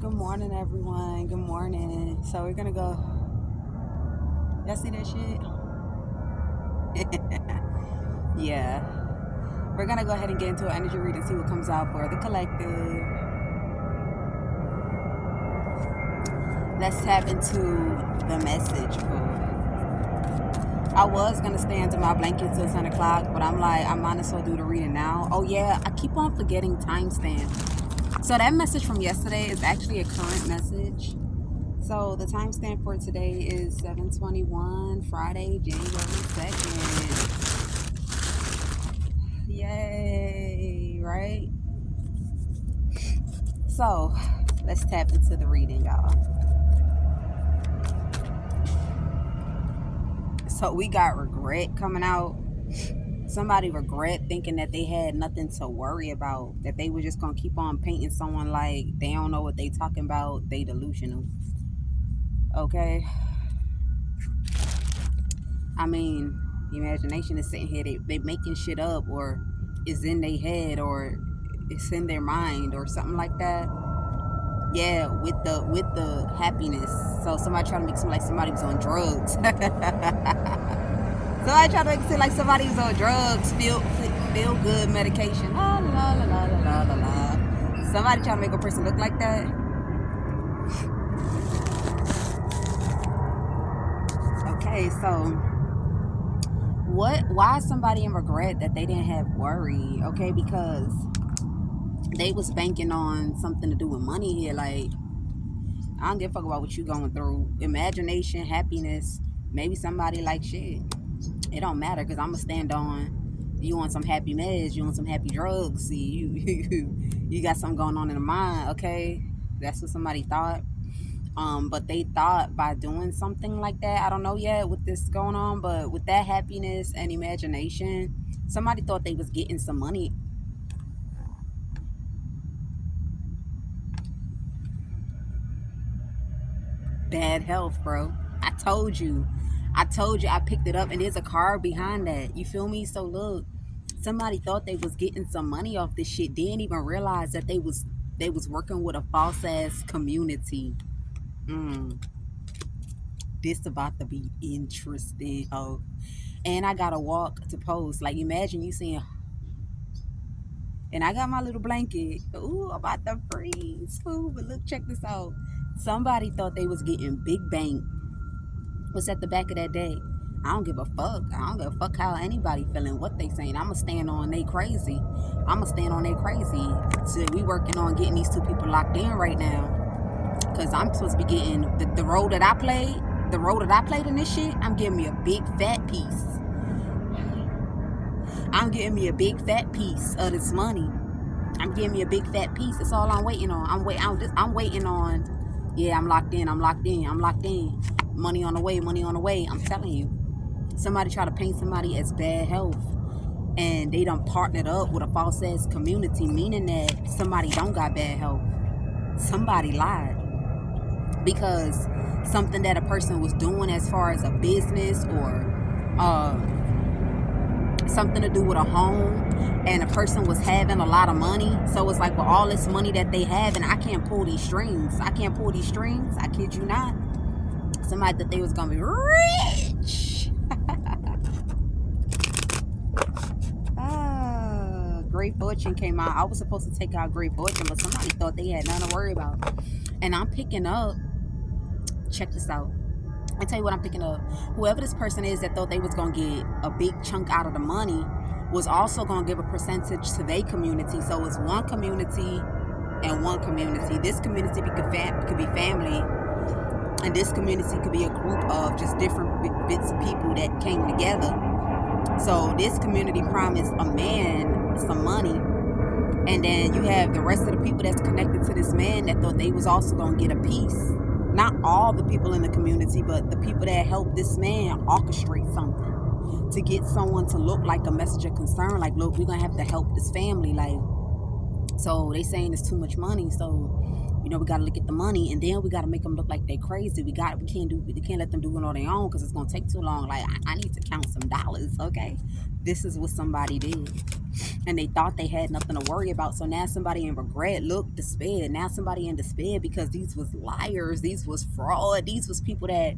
Good morning, everyone. Good morning. So we're gonna go. Y'all see that shit? Yeah. We're gonna go ahead and get into an energy read and see what comes out for the collective. Let's tap into the message for. I was gonna stay under my blanket till 10 o'clock, but I'm like, I might as well do the reading now. Oh yeah, I keep on forgetting timestamp. So that message from yesterday is actually a current message. So the timestamp for today is 7/21, Friday, January 2nd. Yay, right? So let's tap into the reading, y'all. So we got regret coming out. Somebody regret thinking that they had nothing to worry about, that they were just gonna keep on painting someone like they don't know what they talking about, they delusional. Okay? I mean, imagination is sitting here, they making shit up, or it's in their head, or it's in their mind, or something like that. Yeah, with the happiness. So somebody trying to make it seem like somebody was on drugs. Somebody trying to make it seem like somebody was on drugs, feel good medication. La la la la la la la. Somebody trying to make a person look like that. Okay, so why is somebody in regret that they didn't have worry? Okay, because they was banking on something to do with money here. Like, I don't give a fuck about what you going through. Imagination, happiness. Maybe somebody like shit. It don't matter, because I'm gonna stand on. You want some happy meds? You want some happy drugs? See, you got something going on in the mind. Okay, that's what somebody thought. But they thought by doing something like that, I don't know yet what this going on, but with that happiness and imagination, somebody thought they was getting some money. Bad health, bro. I told you. I picked it up, and there's a card behind that. You feel me? So look, somebody thought they was getting some money off this shit. Didn't even realize that they was working with a false ass community. This about to be interesting, oh. And I gotta walk to post. Like, imagine you seeing, and I got my little blanket. Ooh, I'm about to freeze. Ooh, but look, check this out. Somebody thought they was getting big bank. What's at the back of that day? I don't give a fuck. I don't give a fuck how anybody feeling, what they saying. I'ma stand on they crazy. I'ma stand on they crazy. So we working on getting these two people locked in right now. Cause I'm supposed to be getting the role that I played. The role that I played in this shit, I'm getting me a big fat piece. I'm getting me a big fat piece of this money. I'm getting me a big fat piece. That's all I'm waiting on. I'm waiting on. Yeah, I'm locked in. Money on the way. I'm telling you. Somebody try to paint somebody as bad health, and they done partnered up with a false ass community, meaning that somebody don't got bad health. Somebody lied, because something that a person was doing as far as a business, or something to do with a home, and a person was having a lot of money. So it's like, with all this money that they have, and I can't pull these strings. I kid you not. Somebody that they was gonna be rich. Great Fortune came out. I was supposed to take out Great Fortune, but somebody thought they had nothing to worry about. And I'm picking up, check this out. I tell you what I'm picking up. Whoever this person is that thought they was gonna get a big chunk out of the money was also gonna give a percentage to their community. So it's one community and one community. This community could be family, and this community could be a group of just different bits of people that came together. So this community promised a man some money, and then you have the rest of the people that's connected to this man that thought they was also gonna get a piece. Not all the people in the community, but the people that helped this man orchestrate something to get someone to look like a message of concern. Like, look, we're gonna have to help this family. Like, so they saying it's too much money, so we gotta look at the money, and then we gotta make them look like they crazy. We can't let them do it on their own, because it's gonna take too long. Like, I need to count some dollars. Okay, this is what somebody did. and they thought they had nothing to worry about. So now somebody in regret, look, despair. Now somebody in despair because these was liars, these was fraud, these was people that,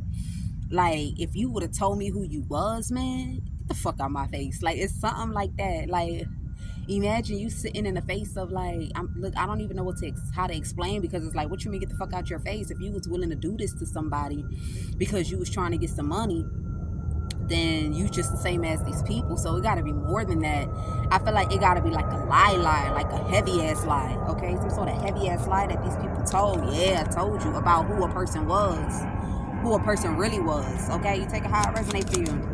like, if you would have told me who you was, man, get the fuck out my face. Like, it's something like that. Like, imagine you sitting in the face of, like, look, I don't even know how to explain, because it's like, what you mean get the fuck out your face? If you was willing to do this to somebody because you was trying to get some money, then you just the same as these people. So it got to be more than that. I feel like it got to be like a lie, like a heavy ass lie, okay? Some sort of heavy ass lie that these people told. Yeah, I told you about who a person was, who a person really was, okay? You take it how it resonates for you.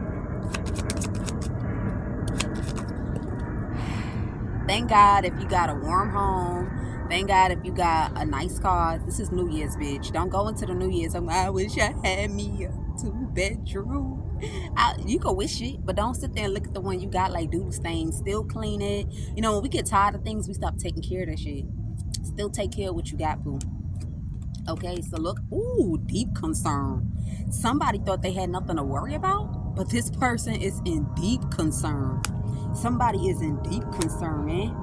Thank God if you got a warm home. Thank God if you got a nice car. This is New Year's, bitch. Don't go into the New Year's. I wish I had me a 2-bedroom. You can wish it, but don't sit there and look at the one you got like doodle stains. Still clean it. You know, when we get tired of things, we stop taking care of that shit. Still take care of what you got, boo. Okay, so look, ooh, deep concern. Somebody thought they had nothing to worry about, but this person is in deep concern. Somebody is in deep concern, man.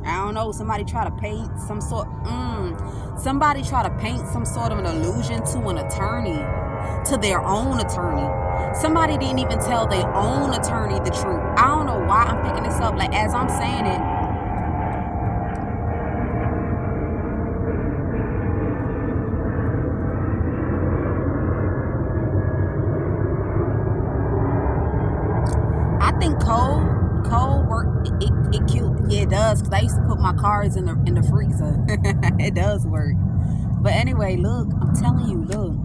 I don't know. Somebody try to paint some sort. Somebody try to paint some sort of an illusion to an attorney, to their own attorney. Somebody didn't even tell their own attorney the truth. I don't know why I'm picking this up. Like, as I'm saying it, I think cold work. It cute. Yeah, it does. Cause I used to put my cards in the freezer. It does work. But anyway, look, I'm telling you, look.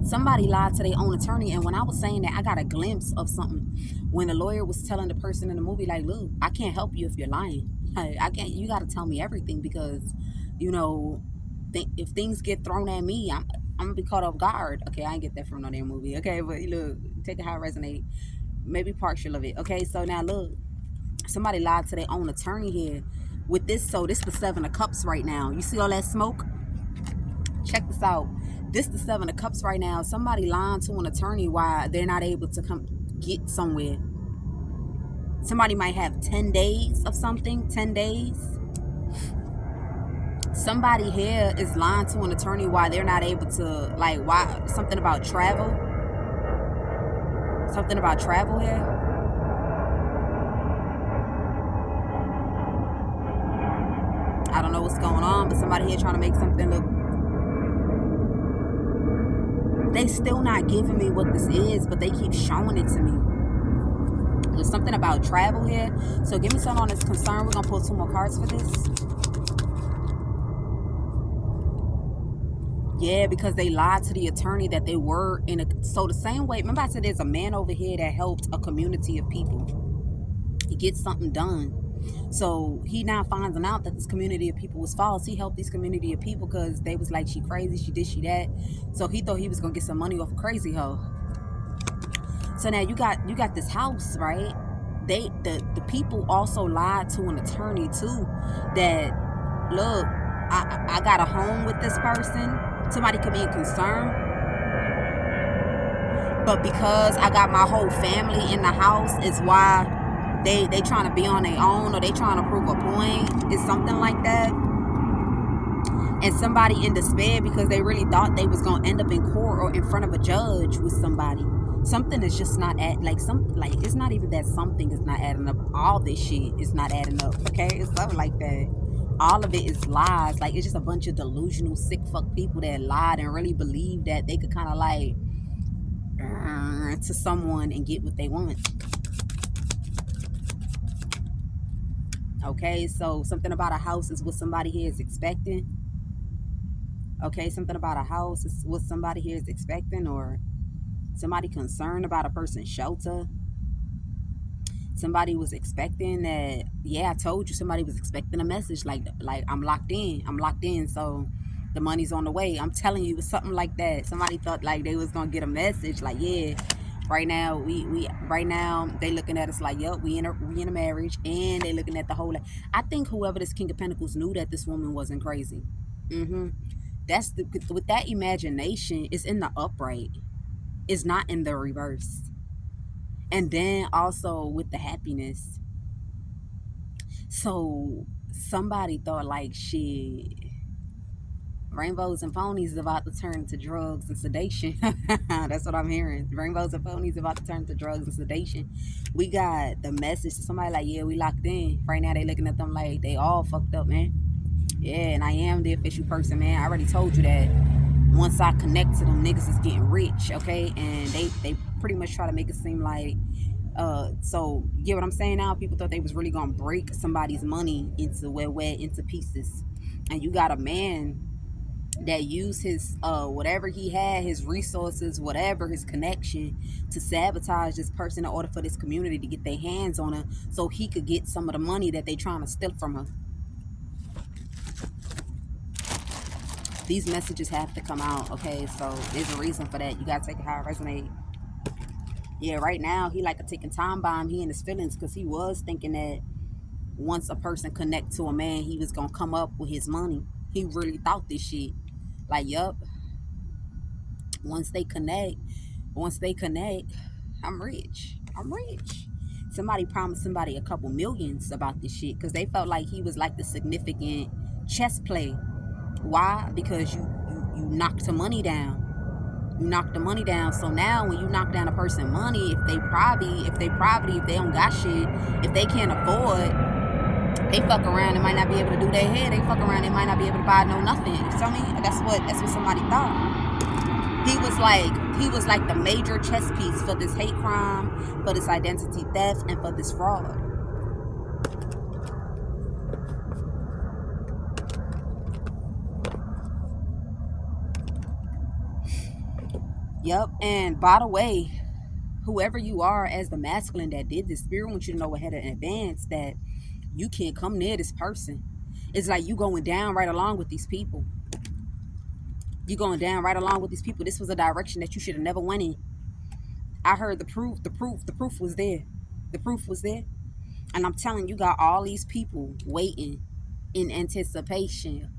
Somebody lied to their own attorney, and when I was saying that, I got a glimpse of something when the lawyer was telling the person in the movie, like, look, I can't help you if you're lying. I can't. You got to tell me everything, because, you know, if things get thrown at me, I'm gonna be caught off guard. Okay, I ain't get that from no damn movie. Okay, but look, take it how it resonate. Maybe partial of it. Okay, so now look, somebody lied to their own attorney here with this. So this the 7 of Cups right now. You see all that smoke? Check this out. This the 7 of Cups right now. Somebody lying to an attorney why they're not able to come get somewhere. Somebody might have 10 days of something. 10 days. Somebody here is lying to an attorney why they're not able to, like, why, something about travel. Something about travel here. I don't know what's going on, but somebody here trying to make something look. They still not giving me what this is, but they keep showing it to me. There's something about travel here. So give me something on this concern. We're gonna pull 2 more cards for this. Yeah, because they lied to the attorney that they were in a. So the same way, remember I said there's a man over here that helped a community of people. He gets something done. So he now finds out that this community of people was false. He helped this community of people because they was like, she crazy, she this, she that. So he thought he was gonna get some money off a crazy hoe. So now you got this house, right? The people also lied to an attorney too, that, look, I got a home with this person. Somebody could be concerned, but because I got my whole family in the house is why they trying to be on their own, or they trying to prove a point. It's something like that. And somebody in despair because they really thought they was gonna end up in court or in front of a judge with somebody. Something is just not it's not even that something is not adding up. All this shit is not adding up. Okay, it's something like that. All of it is lies. Like, it's just a bunch of delusional, sick fuck people that lied and really believed that they could kind of like to someone and get what they want. Okay, so something about a house is what somebody here is expecting. Okay, something about a house is what somebody here is expecting, or somebody concerned about a person's shelter. Somebody was expecting that. Yeah, I told you, somebody was expecting a message like I'm locked in, so the money's on the way. I'm telling you, it was something like that. Somebody thought like they was gonna get a message like, yeah, right now right now they looking at us like, yep, we in a marriage, and they looking at the whole. I think whoever this King of Pentacles knew that this woman wasn't crazy. That's with that imagination is in the upright. It's not in the reverse. And then also with the happiness. So somebody thought like, shit, rainbows and ponies is about to turn to drugs and sedation. That's what I'm hearing. Rainbows and ponies about to turn to drugs and sedation. We got the message to somebody like, yeah, we locked in. Right now they looking at them like they all fucked up, man. Yeah, and I am the official person, man. I already told you that. Once I connect to them, niggas is getting rich, okay? And they pretty much try to make it seem like, so you get what I'm saying now? People thought they was really gonna break somebody's money into into pieces. And you got a man that used his whatever he had, his resources, whatever, his connection, to sabotage this person in order for this community to get their hands on her so he could get some of the money that they trying to steal from her. These messages have to come out, okay? So there's a reason for that. You gotta take it how it resonates. Yeah, right now he like a ticking time bomb. He in his feelings because he was thinking that once a person connect to a man, he was gonna come up with his money. He really thought this shit. Like, yup, once they connect, I'm rich. I'm rich. Somebody promised somebody a couple millions about this shit because they felt like he was like the significant chess play. Why? Because you knocked the money down. You knock the money down. So now when you knock down a person money, if they poverty, if they don't got shit, if they can't afford, they fuck around and might not be able to do their hair. They fuck around and might not be able to buy no nothing. You feel me? That's what somebody thought. He was like the major chess piece for this hate crime, for this identity theft, and for this fraud. Yep. And by the way, whoever you are as the masculine that did this, Spirit wants you to know ahead in advance that you can't come near this person. It's like you going down right along with these people. You going down right along with these people. This was a direction that you should have never went in. I heard the proof was there. The proof was there. And I'm telling you, got all these people waiting in anticipation.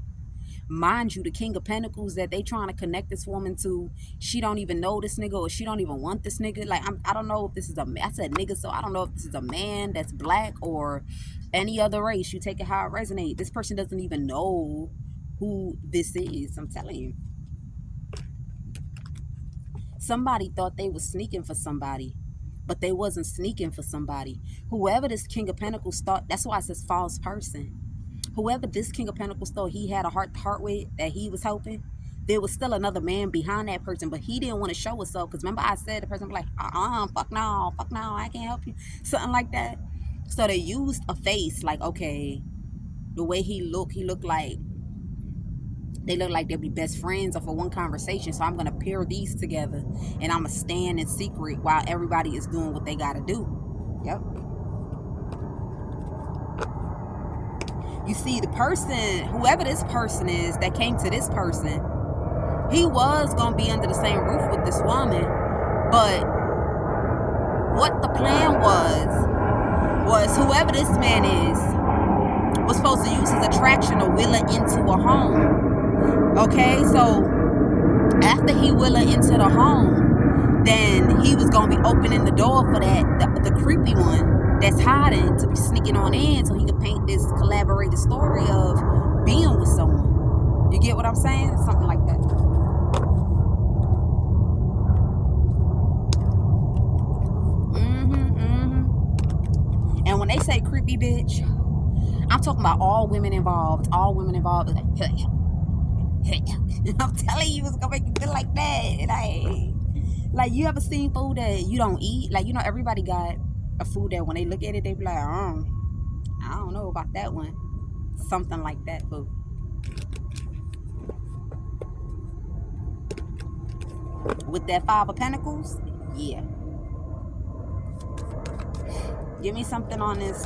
Mind you, the King of Pentacles that they trying to connect this woman to, she don't even know this nigga, or she don't even want this nigga. Like, I don't know if this is I said nigga, so I don't know if this is a man that's black or any other race. You take it how it resonates. This person doesn't even know who this is. I'm telling you. Somebody thought they was sneaking for somebody, but they wasn't sneaking for somebody. Whoever this King of Pentacles thought, that's why it says false person. Whoever this King of Pentacles thought he had a heart with, that he was hoping, there was still another man behind that person, but he didn't want to show himself. Because remember I said the person was like, fuck no, I can't help you. Something like that. So they used a face like, okay, the way he looked like, they look like they'll be best friends or for one conversation. So I'm going to pair these together and I'm going to stand in secret while everybody is doing what they got to do. Yep. You see, the person, whoever this person is that came to this person, he was going to be under the same roof with this woman. But what the plan was whoever this man is was supposed to use his attraction to will her into a home. Okay, so after he will her into the home, then he was going to be opening the door for the creepy one that's hiding to be sneaking on in so he could paint this collaborated story of being with someone. You get what I'm saying? Something like that. And when they say creepy bitch, I'm talking about all women involved. All women involved. Like, I'm telling you, it's gonna make you feel like that. Like you ever seen food that you don't eat? Like, you know, everybody got a food that when they look at it, they be like, I don't know about that one. Something like that, food. With that Five of Pentacles, yeah. Give me something on this.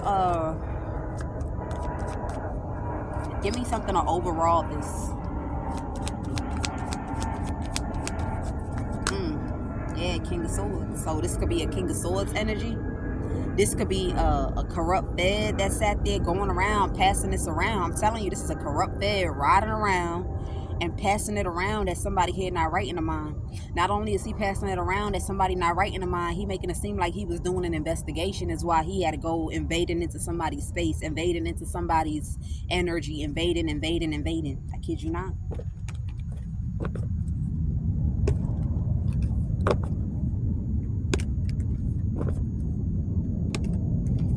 Give me something on overall this. Yeah, King of Swords. So this could be a King of Swords energy. This could be a corrupt fed that sat there going around, passing this around. I'm telling you, this is a corrupt fed riding around and passing it around that somebody here not right in the mind. Not only is he passing it around that somebody not right in the mind, he making it seem like he was doing an investigation is why he had to go invading into somebody's space, invading into somebody's energy, invading. I kid you not.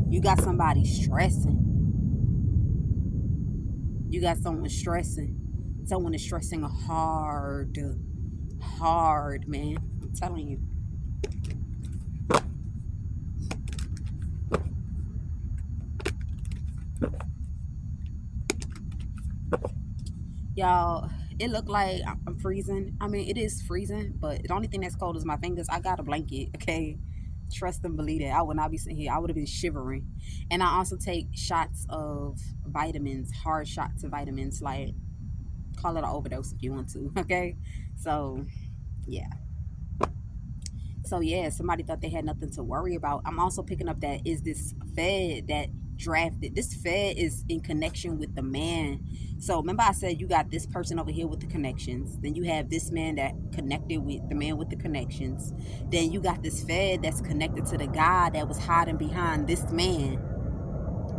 You got somebody stressing. You got someone stressing. Someone is stressing hard. Hard, man. I'm telling you. Y'all, it looked like I'm freezing. I mean, it is freezing, but the only thing that's cold is my fingers. I got a blanket, okay? Trust and believe that. I would not be sitting here. I would have been shivering. And I also take shots of vitamins, hard shots of vitamins, like call it an overdose if you want to, okay? So, yeah. So yeah, somebody thought they had nothing to worry about. I'm also picking up that is this Fed that drafted. This Fed is in connection with the man. So remember I said you got this person over here with the connections. Then you have this man that connected with the man with the connections. Then you got this Fed that's connected to the guy that was hiding behind this man.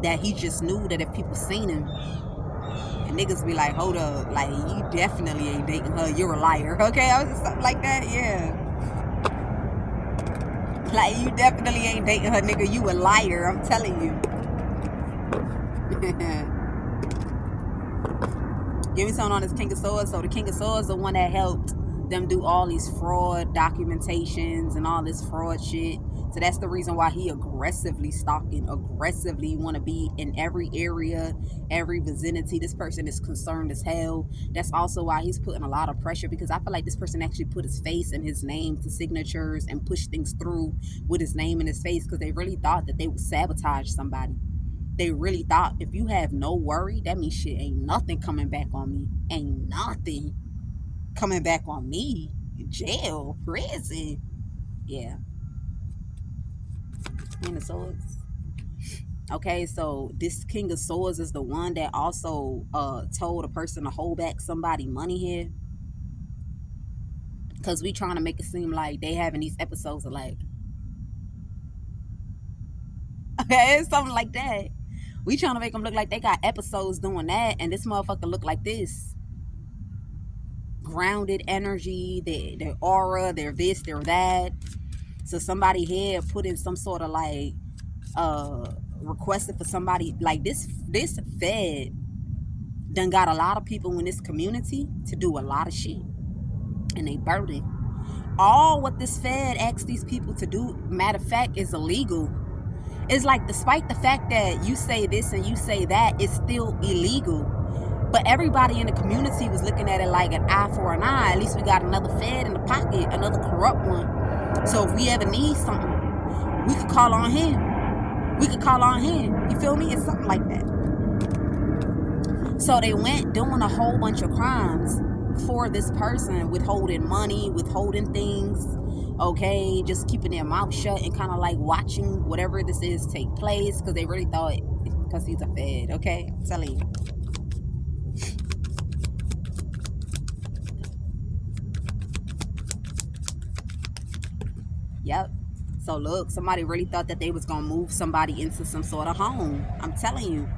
That he just knew that if people seen him, and niggas be like, hold up, like you definitely ain't dating her. You're a liar. Okay, I was just something like that. Yeah. Like, you definitely ain't dating her, nigga. You a liar. I'm telling you. Give me something on this King of Swords. So the King of Swords is the one that helped them do all these fraud documentations and all this fraud shit. So that's the reason why he aggressively stalking, aggressively want to be in every area, every vicinity. This person is concerned as hell. That's also why he's putting a lot of pressure, because I feel like this person actually put his face and his name to signatures and pushed things through with his name and his face, because they really thought that they would sabotage somebody. They really thought if you have no worry, that means shit ain't nothing coming back on me. Ain't nothing coming back on me. Jail, prison. Yeah. King of Swords. Okay, so this King of Swords is the one that also told a person to hold back somebody money here. Because we trying to make it seem like they having these episodes of like, okay, it's something like that. We trying to make them look like they got episodes doing that, and this motherfucker look like this. Grounded energy, their aura, their this, their that. So somebody here put in some sort of like requested for somebody like this Fed done got a lot of people in this community to do a lot of shit, and they burden all what this Fed asked these people to do, matter of fact, is illegal. It's like, despite the fact that you say this and you say that, it's still illegal. But everybody in the community was looking at it like an eye for an eye. At least we got another Fed in the pocket, another corrupt one. So if we ever need something, we could call on him. We could call on him. You feel me? It's something like that. So they went doing a whole bunch of crimes for this person, withholding money, withholding things, okay, just keeping their mouth shut and kind of like watching whatever this is take place, because they really thought, because he's a Fed, okay? I'm telling you. Yep. So look, somebody really thought that they was gonna move somebody into some sort of home. I'm telling you.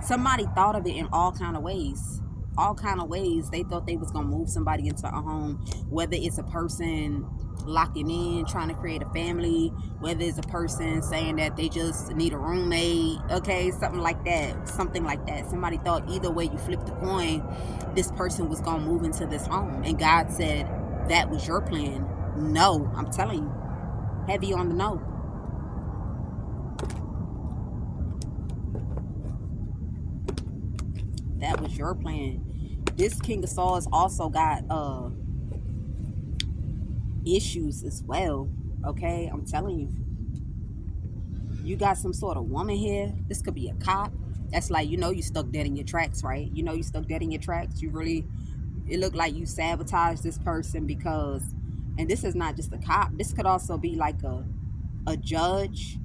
Somebody thought of it in all kind of ways. All kind of ways. They thought they was gonna move somebody into a home, whether it's a person locking in, trying to create a family, whether it's a person saying that they just need a roommate, okay, something like that. Something like that. Somebody thought either way you flip the coin, this person was gonna move into this home. And God said, that was your plan. No, I'm telling you. Heavy on the no. That was your plan. This King of Swords also got issues as well. Okay, I'm telling you. You got some sort of woman here. This could be a cop. That's like, you stuck dead in your tracks, right? You stuck dead in your tracks. It looked like you sabotaged this person because, and this is not just a cop. This could also be like a judge.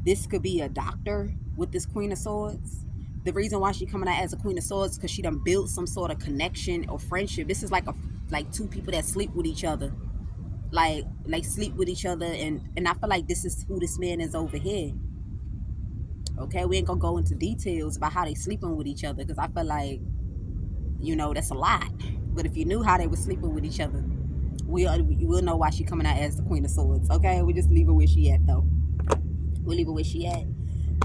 This could be a doctor with this Queen of Swords. The reason why she coming out as a Queen of Swords because she done built some sort of connection or friendship. This is like two people that sleep with each other. Like sleep with each other, and I feel like this is who this man is over here. Okay, we ain't gonna go into details about how they sleeping with each other because I feel like, that's a lot. But if you knew how they were sleeping with each other, we'll know why she coming out as the Queen of Swords. Okay, we just leave her where she at though. We'll leave her where she at.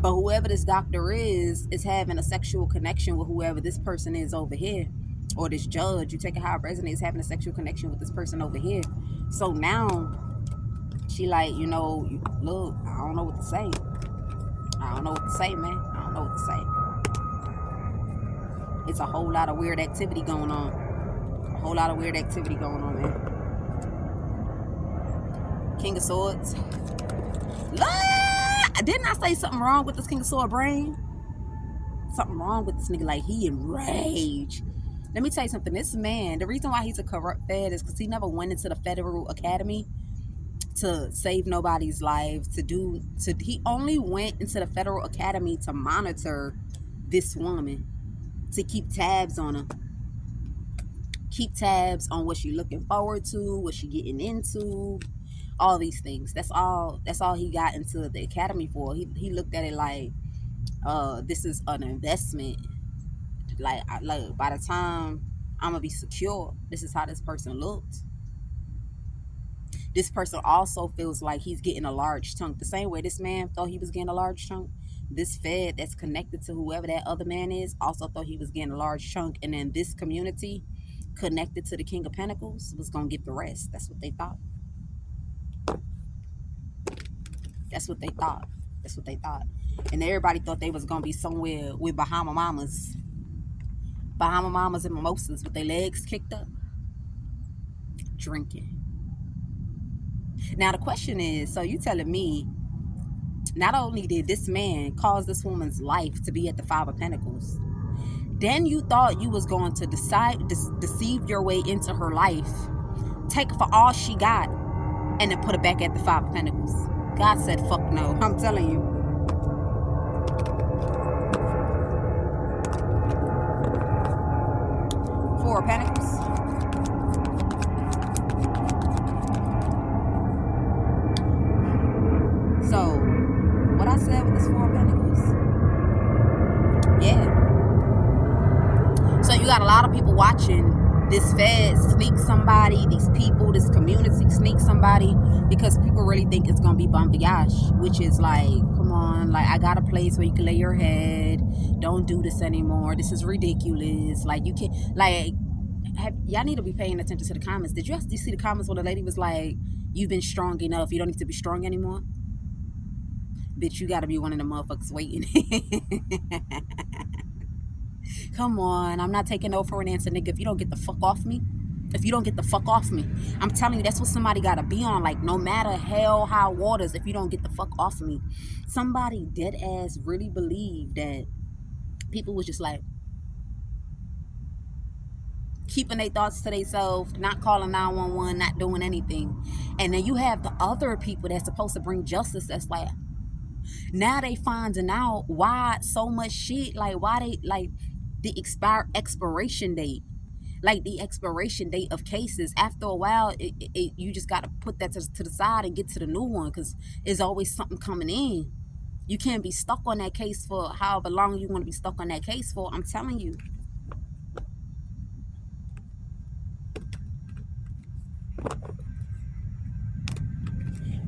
But whoever this doctor is having a sexual connection with whoever this person is over here, or this judge. You take it how it resonates, having a sexual connection with this person over here. So now she like, look, I don't know what to say. I don't know what to say, man. I don't know what to say. It's a whole lot of weird activity going on. A whole lot of weird activity going on, man. King of Swords. Didn't I say something wrong with this King of Sword brain? Something wrong with this nigga. Like, he enraged. Let me tell you something. This man, the reason why he's a corrupt fed is because he never went into the federal academy to save nobody's life, he only went into the federal academy to monitor this woman, to keep tabs on her, keep tabs on what she looking forward to, what she getting into, all these things. That's all he got into the academy for. He looked at it like, this is an investment. Like by the time I'm gonna be secure, this is how this person looked. This person also feels like he's getting a large chunk. The same way this man thought he was getting a large chunk, this Fed that's connected to whoever that other man is also thought he was getting a large chunk. And then this community connected to the King of Pentacles was going to get the rest. That's what they thought. That's what they thought. That's what they thought. And everybody thought they was going to be somewhere with Bahama Mamas. Bahama Mamas and mimosas with their legs kicked up. Drinking. Now the question is, so you telling me not only did this man cause this woman's life to be at the Five of Pentacles, then you thought you was going to deceive your way into her life, take for all she got, and then put it back at the Five of Pentacles. God said, fuck no. I'm telling you. Four of Pentacles. So, what I said with this Four of Pentacles, yeah. So you got a lot of people watching this Fed sneak somebody, these people, this community sneak somebody, because people really think it's going to be bon voyage, which is like, come on, like, I got a place where you can lay your head. Don't do this anymore. This is ridiculous. Like, you can't, like, y'all need to be paying attention to the comments. Did you see the comments where the lady was like, you've been strong enough. You don't need to be strong anymore? Bitch, you got to be one of the motherfuckers waiting. Come on, I'm not taking no for an answer, nigga. If you don't get the fuck off me, I'm telling you, that's what somebody gotta be on. Like, no matter hell, high waters, if you don't get the fuck off me. Somebody dead ass really believed that people was just like keeping their thoughts to themselves, not calling 911, not doing anything. And then you have the other people that's supposed to bring justice that's like, now they finding out why so much shit, like why they, like, the expiration date, like the expiration date of cases. After a while, you just got to put that to the side and get to the new one, because there's always something coming in. You can't be stuck on that case for however long you want to be stuck on that case for. I'm telling you.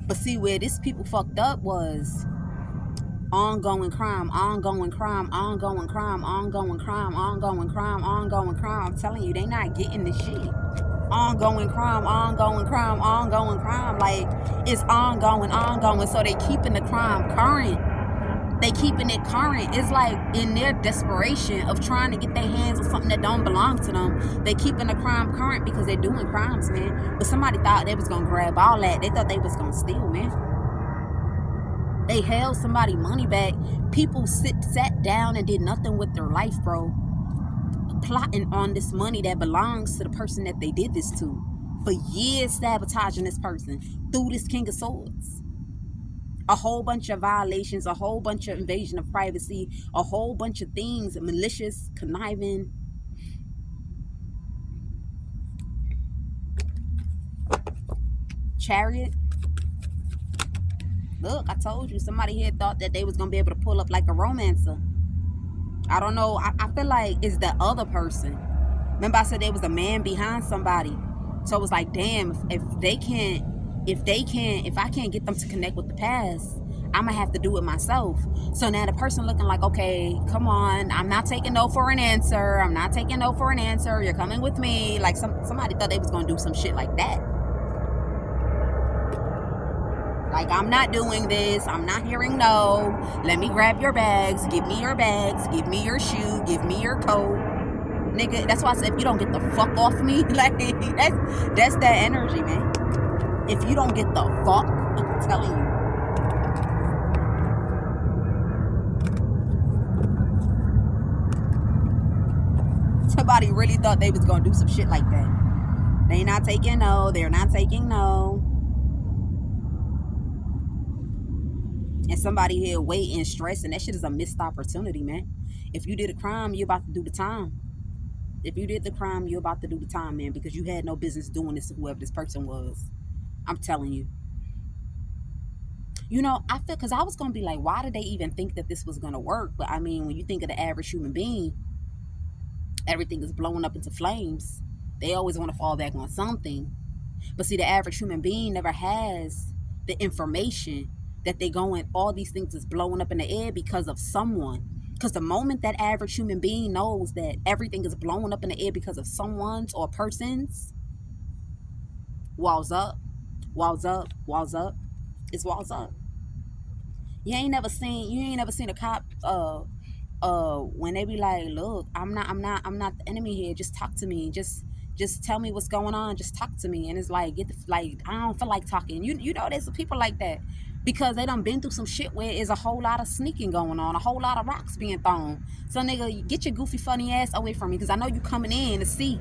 But see, where this people fucked up was ongoing crime, ongoing crime, ongoing crime, ongoing crime, ongoing crime, ongoing crime. I'm telling you, they not getting the shit. Ongoing crime, ongoing crime, ongoing crime. Like, it's ongoing. So they keeping the crime current. They keeping it current. It's like in their desperation of trying to get their hands on something that don't belong to them, they keeping the crime current because they're doing crimes, man. But somebody thought they was gonna grab all that. They thought they was gonna steal, man. They held somebody money back. People sat down and did nothing with their life, bro. Plotting on this money that belongs to the person that they did this to. For years, sabotaging this person through this King of Swords. A whole bunch of violations, a whole bunch of invasion of privacy, a whole bunch of things, malicious, conniving. Chariot. Look, I told you, somebody here thought that they was gonna be able to pull up like a romancer. I don't know. I feel like it's the other person. Remember I said there was a man behind somebody. So it was like, damn, if I can't get them to connect with the past, I'm gonna have to do it myself. So now the person looking like, okay, come on, I'm not taking no for an answer. I'm not taking no for an answer. You're coming with me. Like somebody thought they was gonna do some shit like that. Like, I'm not doing this. I'm not hearing no. Let me grab your bags. Give me your bags. Give me your shoe. Give me your coat. Nigga, that's why I said if you don't get the fuck off me, like, that's that energy, man. If you don't get the fuck, I'm telling you. Somebody really thought they was gonna do some shit like that. They not taking no. They're not taking no. And somebody here waiting, stressing. That shit is a missed opportunity, man. If you did a crime, you're about to do the time. If you did the crime, you're about to do the time, man, because you had no business doing this to whoever this person was. I'm telling you. You know, I feel, because I was going to be like, why did they even think that this was going to work? But I mean, when you think of the average human being, everything is blowing up into flames. They always want to fall back on something. But see, the average human being never has the information that they going, all these things is blowing up in the air because of someone. Because the moment that average human being knows that everything is blowing up in the air because of someone's or person's, walls up, walls up, walls up, it's walls up. You ain't never seen a cop when they be like, look, I'm not the enemy here. Just talk to me. Just tell me what's going on. Just talk to me. And it's like, I don't feel like talking. You know, there's people like that because they done been through some shit where there's a whole lot of sneaking going on, a whole lot of rocks being thrown. So nigga, get your goofy funny ass away from me, because I know you coming in to see.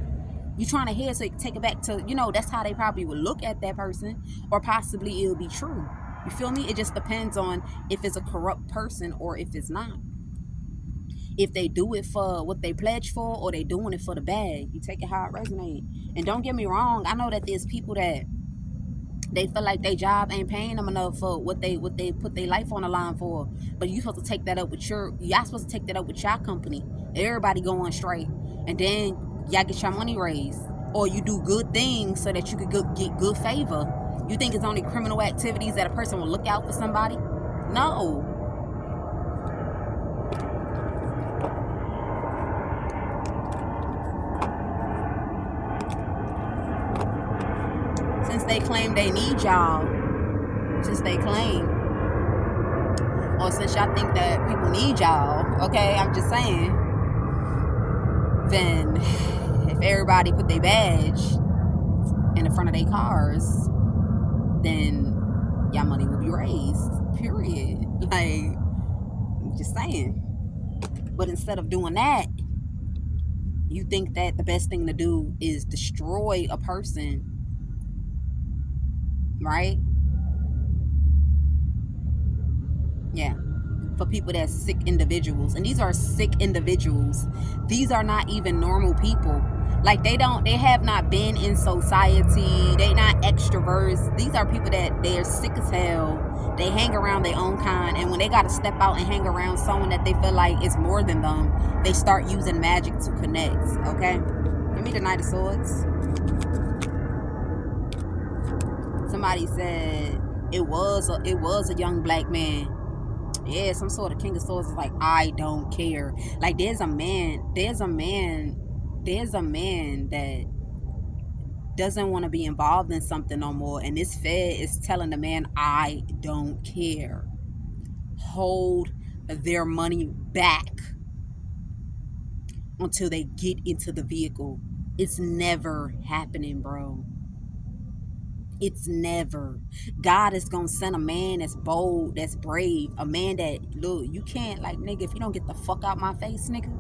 You trying to hear, so you take it back to, that's how they probably would look at that person, or possibly it'll be true. You feel me? It just depends on if it's a corrupt person or if it's not. If they do it for what they pledge for, or they doing it for the bag. You take it how it resonates. And don't get me wrong, I know that there's people that they feel like their job ain't paying them enough for what they put their life on the line for. But you supposed to take that up with y'all supposed to take that up with your company. Everybody going straight. And then y'all get your money raised. Or you do good things so that you could get good favor. You think it's only criminal activities that a person will look out for somebody? No. Since they claim they need y'all, since y'all think that people need y'all, okay, I'm just saying, then if everybody put their badge in the front of their cars, then y'all money will be raised, period. Like, I'm just saying. But instead of doing that, you think that the best thing to do is destroy a person, right? Yeah. For people that's sick individuals. And these are sick individuals. These are not even normal people. Like, they have not been in society. They not extroverts. These are people that they're sick as hell. They hang around their own kind. And when they got to step out and hang around someone that they feel like is more than them, they start using magic to connect. Okay? Give me the Knight of Swords. Somebody said it was a young black man. Yeah, some sort of King of Swords is like, I don't care. Like, there's a man that doesn't want to be involved in something no more, and this Fed is telling the man, I don't care. Hold their money back until they get into the vehicle. It's never happening, bro. It's never. God is gonna send a man that's bold, that's brave, a man that, look, you can't, like, nigga, if you don't get the fuck out my face, nigga,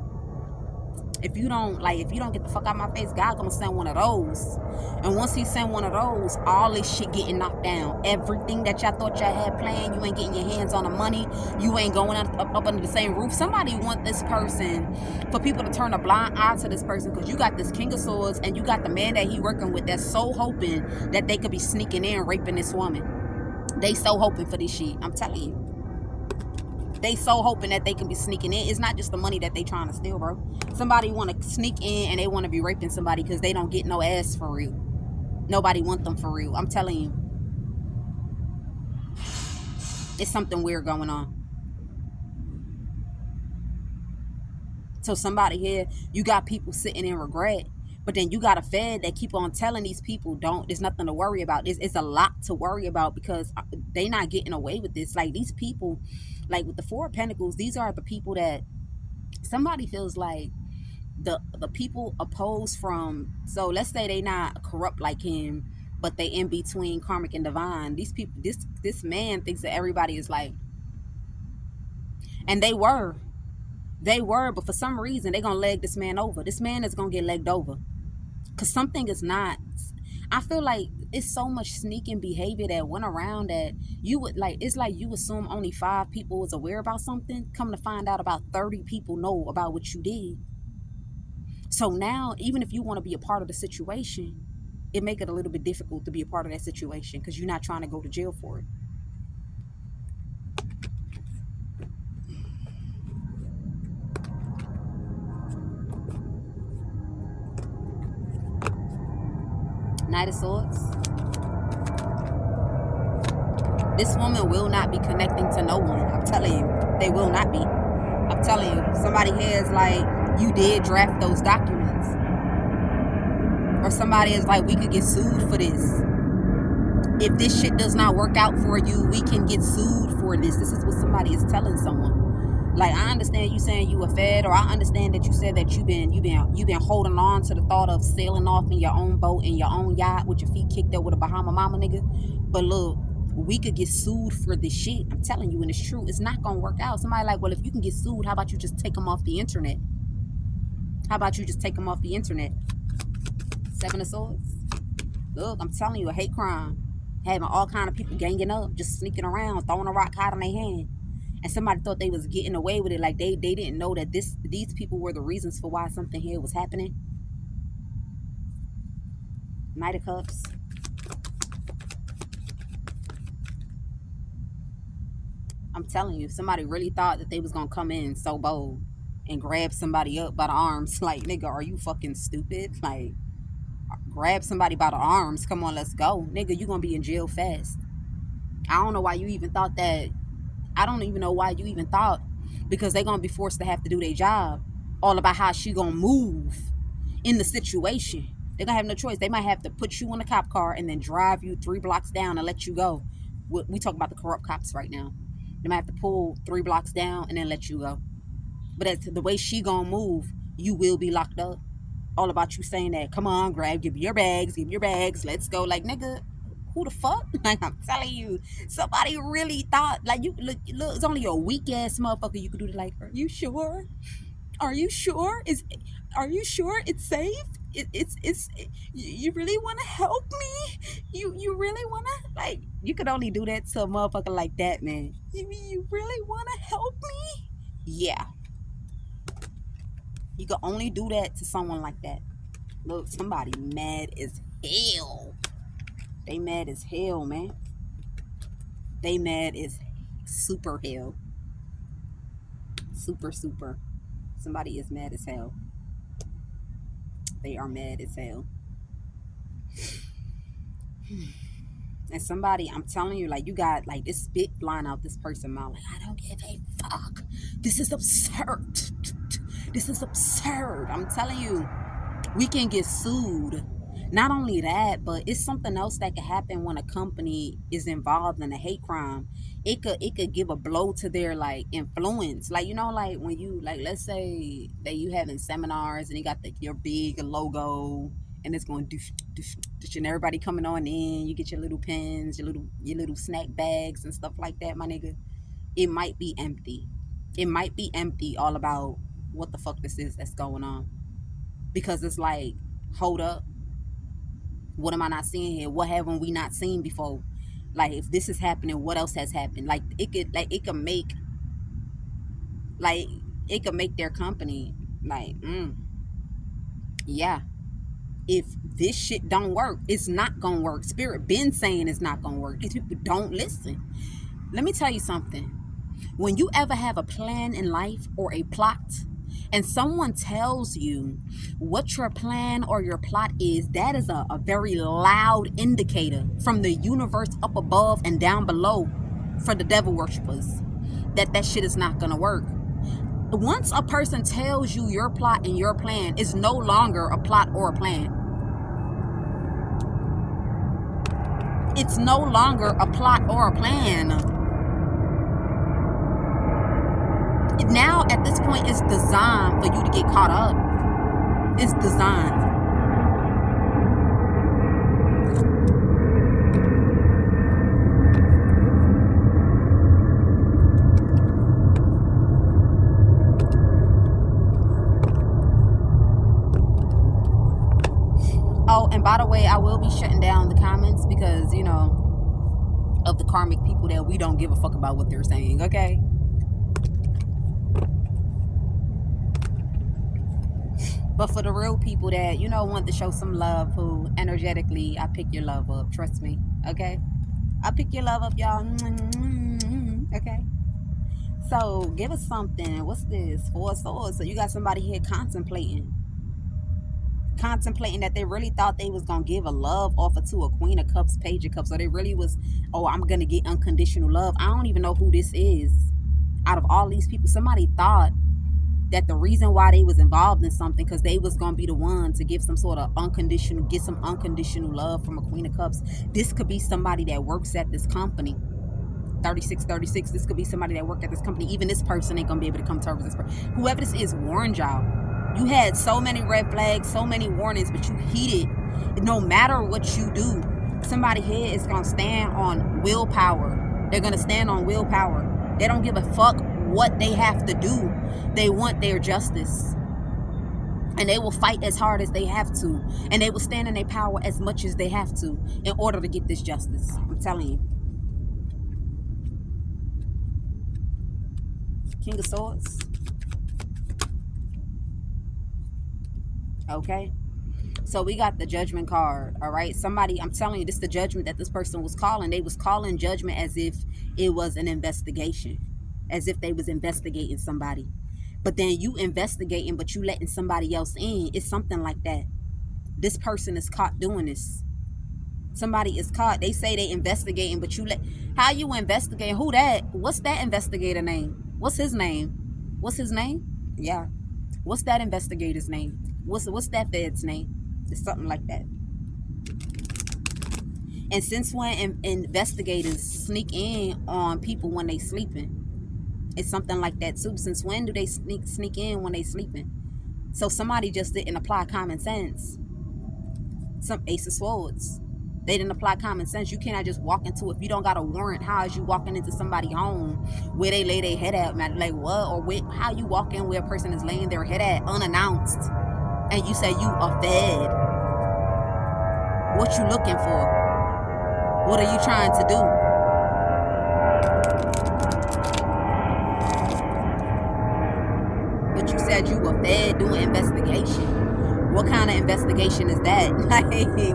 if you don't get the fuck out my face, God gonna send one of those. And once he send one of those, all this shit getting knocked down. Everything that y'all thought y'all had planned, you ain't getting your hands on the money. You ain't going up under the same roof. Somebody want this person, for people to turn a blind eye to this person, because you got this King of Swords and you got the man that he working with that's so hoping that they could be sneaking in raping this woman. They so hoping for this shit. I'm telling you. They so hoping that they can be sneaking in. It's not just the money that they trying to steal, bro. Somebody want to sneak in and they want to be raping somebody because they don't get no ass for real. Nobody want them for real. I'm telling you. It's something weird going on. So somebody here, you got people sitting in regret, but then you got a Fed that keep on telling these people, don't, there's nothing to worry about. It's a lot to worry about because they not getting away with this. Like these people, like with the Four of Pentacles, these are the people that somebody feels like the people opposed from. So let's say they not corrupt like him, but they in between karmic and divine. These people, this man thinks that everybody is like, and they were, but for some reason they gonna leg this man over. This man is gonna get legged over because something is not. I feel like it's so much sneaking behavior that went around that you would like. It's like you assume only 5 people was aware about something. Come to find out, about 30 people know about what you did. So now, even if you want to be a part of the situation, it make it a little bit difficult to be a part of that situation because you're not trying to go to jail for it. Knight of Swords. This woman will not be connecting to no one. I'm telling you, they will not be. I'm telling you, somebody here is like, you did draft those documents. Or somebody is like, we could get sued for this. If this shit does not work out for you, we can get sued for this. This is what somebody is telling someone. Like, I understand you saying you a Fed, or I understand that you said that you've been holding on to the thought of sailing off in your own boat, in your own yacht, with your feet kicked up with a Bahama mama nigga. But look, we could get sued for this shit. I'm telling you, and it's true. It's not gonna work out. Somebody like, well, if you can get sued, how about you just take them off the internet? How about you just take them off the internet? Seven of Swords. Look, I'm telling you, a hate crime. Having all kind of people ganging up, just sneaking around, throwing a rock hot in their hand. And somebody thought they was getting away with it. Like they didn't know that these people were the reasons for why something here was happening. Knight of Cups. I'm telling you, somebody really thought that they was gonna come in so bold and grab somebody up by the arms. Like, nigga, are you fucking stupid? Like, grab somebody by the arms. Come on, let's go. Nigga, you gonna be in jail fast. I don't know why you even thought that. I don't even know why you even thought, because they're gonna be forced to have to do their job. All about how she gonna move in the situation. They're gonna have no choice. They might have to put you in a cop car and then drive you 3 blocks down and let you go. We talk about the corrupt cops right now. They might have to pull 3 blocks down and then let you go. But that's the way she gonna move. You will be locked up. All about you saying that, come on, give me your bags, let's go. Like, nigga, who the fuck? Like, I'm telling you, somebody really thought, like, you look, it's only a weak ass motherfucker you could do it. Like, are you sure? Are you sure? Are you sure it's safe? You really want to help me? You really want to, like, you could only do that to a motherfucker like that, man. You really want to help me? Yeah. You can only do that to someone like that. Look, somebody mad as hell. They mad as hell, man. They mad as super hell. Super. Somebody is mad as hell. They are mad as hell. And somebody, I'm telling you, like, you got like this spit flying out this person's mouth. Like, I don't give a fuck. This is absurd. This is absurd. I'm telling you, we can get sued. Not only that, but it's something else that could happen when a company is involved in a hate crime. It could give a blow to their, like, influence. Like, you know, like when you, like, let's say that you having seminars and you got your big logo and it's going doosh, doosh, doosh, and everybody coming on in. You get your little pens, your little snack bags and stuff like that, my nigga. It might be empty. It might be empty, all about what the fuck this is that's going on. because it's like, hold up, what am I not seeing here? What haven't we not seen before? Like, if this is happening, what else has happened? Like, it could make, like, it could make their company like, yeah, if this shit don't work, it's not gonna work. Spirit been saying it's not gonna work. If people don't listen, let me tell you something. When you ever have a plan in life or a plot, and someone tells you what your plan or your plot is, that is a very loud indicator from the universe up above and down below for the devil worshippers that that shit is not gonna work. Once a person tells you your plot and your plan is no longer a plot or a plan, it's no longer a plot or a plan. Now, at this point, it's designed for you to get caught up. It's designed. Oh, and by the way, I will be shutting down the comments because, you know, of the karmic people that we don't give a fuck about what they're saying, okay? But for the real people that, you know, want to show some love, who energetically, I pick your love up. Trust me, okay? I pick your love up, y'all. Okay? So, give us something. What's this? Four of Swords. So, you got somebody here contemplating that they really thought they was gonna give a love offer to a Queen of Cups, Page of Cups. So they really was, oh, I'm gonna get unconditional love. I don't even know who this is. Out of all these people, somebody thought that the reason why they was involved in something because they was gonna be the one to give some sort of unconditional, get some unconditional love from a Queen of Cups. This could be somebody that works at this company. 3636. This could be somebody that worked at this company. Even this person ain't gonna be able to come to terms with this person. Whoever this is warned y'all. You had so many red flags, so many warnings, but you heeded. No matter what you do, somebody here is gonna stand on willpower. They're gonna stand on willpower. They don't give a fuck what they have to do. They want their justice. And they will fight as hard as they have to. And they will stand in their power as much as they have to in order to get this justice. I'm telling you. King of Swords. Okay. So we got the Judgment card. All right. Somebody, I'm telling you, this is the judgment that this person was calling. They was calling judgment as if it was an investigation. As if they was investigating somebody. But then you investigating, but you letting somebody else in. It's something like that. This person is caught doing this. Somebody is caught. They say they investigating, but you let. How you investigating? Who that? What's that investigator name? What's his name? What's his name? Yeah. What's that investigator's name? What's that fed's name? It's something like that. And since when investigators sneak in on people when they sleeping? It's something like that too. Since when do they sneak in when they sleeping? So somebody just didn't apply common sense. Some Ace of Swords. They didn't apply common sense. You cannot just walk into, if you don't got a warrant, how is you walking into somebody's home where they lay their head at, man? Like what? Or where, how you walk in where a person is laying their head at unannounced and you say you are fed? What you looking for? What are you trying to do? But you said you were fed doing investigation. What kind of investigation is that? Like,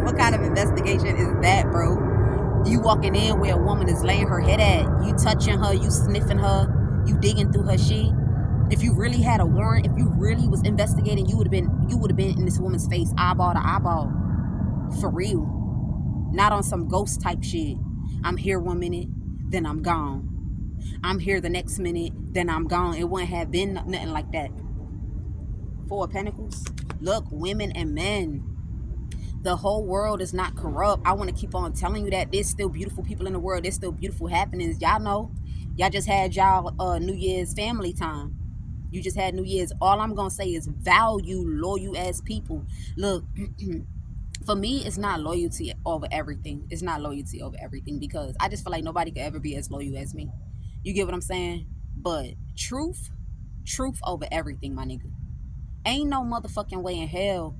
what kind of investigation is that, bro? You walking in where a woman is laying her head at, you touching her, you sniffing her, you digging through her shit. If you really had a warrant, if you really was investigating, you would have been in this woman's face, eyeball to eyeball. For real. Not on some ghost type shit. I'm here 1 minute, then I'm gone. I'm here the next minute, then I'm gone. It wouldn't have been nothing like that. Four of Pentacles. Look, women and men. The whole world is not corrupt. I want to keep on telling you that there's still beautiful people in the world. There's still beautiful happenings. Y'all know. Y'all just had y'all New Year's family time. You just had New Year's. All I'm going to say is value loyal ass people. Look, for me, it's not loyalty over everything. It's not loyalty over everything because I just feel like nobody could ever be as loyal as me. You get what I'm saying? But truth over everything, my nigga. Ain't no motherfucking way in hell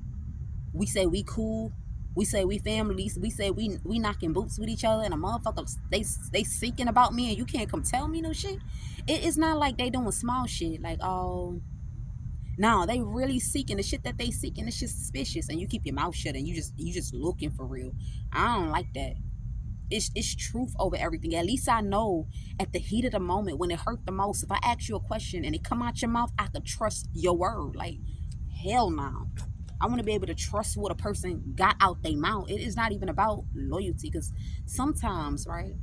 we say we cool, we say we families, we say we knocking boots with each other, and a motherfucker they seeking about me, and you can't come tell me no shit. It's not like they doing small shit like, oh no, they really seeking the shit that they seeking. It's just suspicious, and you keep your mouth shut, and you just looking for real. I don't like that. It's truth over everything. At least I know at the heat of the moment when it hurt the most. If I ask you a question and it come out your mouth, I could trust your word. Like, hell no. I want to be able to trust what a person got out their mouth. It is not even about loyalty, because sometimes, right,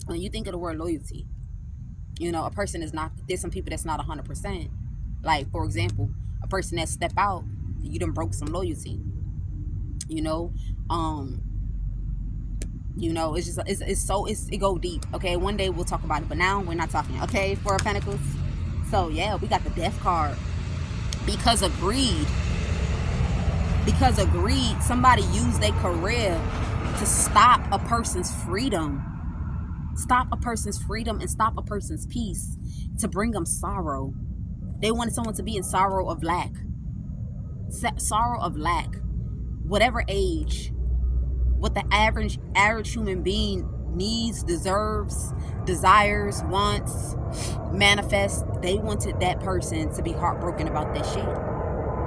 when you think of the word loyalty, you know, a person is not. There's some people that's not 100%. Like, for example, a person that step out, you done broke some loyalty. You know, um, it's just it go deep. Okay, one day we'll talk about it, but now we're not talking. Okay, Four of Pentacles. So yeah, we got the Death card because of greed. Because of greed, somebody used their career to stop a person's freedom. Stop a person's freedom and stop a person's peace, to bring them sorrow. They wanted someone to be in sorrow of lack. Sorrow of lack. Whatever age, what the average human being needs, deserves, desires, wants, manifests, they wanted that person to be heartbroken about that shit